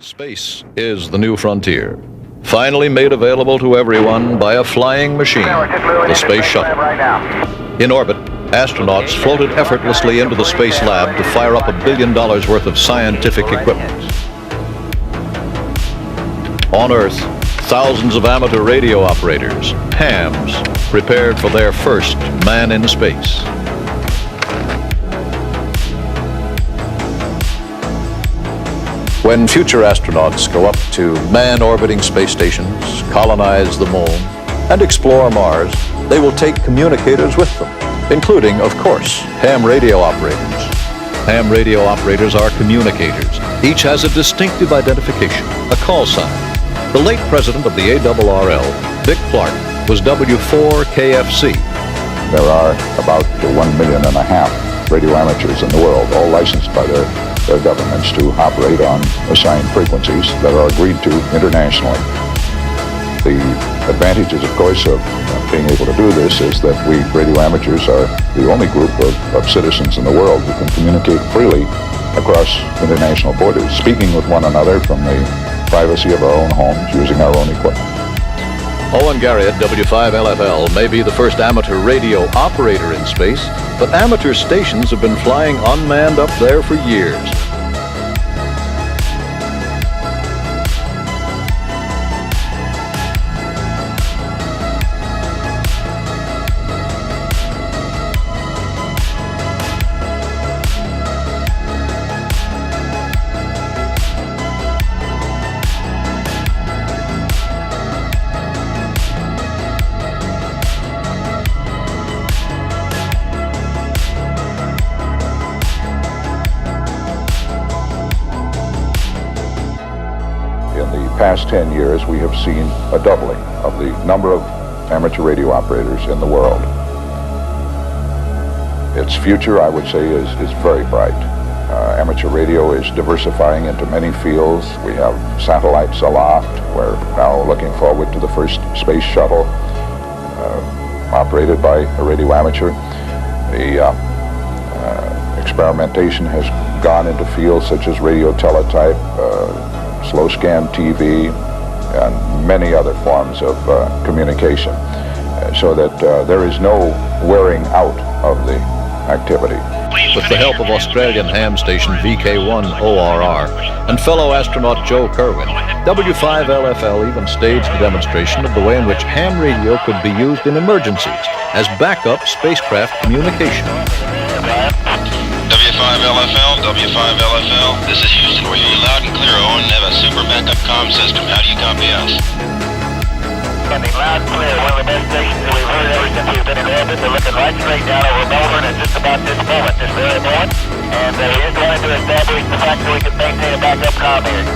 Space is the new frontier, finally made available to everyone by a flying machine, the Space Shuttle. In orbit, astronauts floated effortlessly into the space lab to fire up $1 billion worth of scientific equipment. On Earth, thousands of amateur radio operators, hams, prepared for their first man in space. When future astronauts go up to man-orbiting space stations, colonize the moon, and explore Mars, they will take communicators with them, including, of course, ham radio operators. Ham radio operators are communicators. Each has a distinctive identification, a call sign. The late president of the ARRL, Vic Clark, was W4KFC. There are about 1.5 million radio amateurs in the world, all licensed by their governments to operate on assigned frequencies that are agreed to internationally. The advantages, of course, of being able to do this is that we radio amateurs are the only group of citizens in the world who can communicate freely across international borders, speaking with one another from the privacy of our own homes using our own equipment. Owen Garriott, W5LFL, may be the first amateur radio operator in space, but amateur stations have been flying unmanned up there for years. Past 10 years, we have seen a doubling of the number of amateur radio operators in the world. Its future, I would say, is very bright. Amateur radio is diversifying into many fields. We have satellites aloft. We're now looking forward to the first space shuttle operated by a radio amateur. The experimentation has gone into fields such as radio teletype, slow scan TV, and many other forms of communication, so that there is no wearing out of the activity. With the help of Australian ham station VK1-ORR and fellow astronaut Joe Kerwin, W5LFL even staged a demonstration of the way in which ham radio could be used in emergencies as backup spacecraft communication. W5LFL, this is Houston. We're hearing you loud and clear, Owen. Have a super backup comm system. How do you copy us? Coming loud and clear. One of the best stations that we've heard ever since we've been in orbit. They're looking right straight down over Melbourne at just about this moment, this very moment. And we just wanted to establish the fact that we can maintain a backup comm here.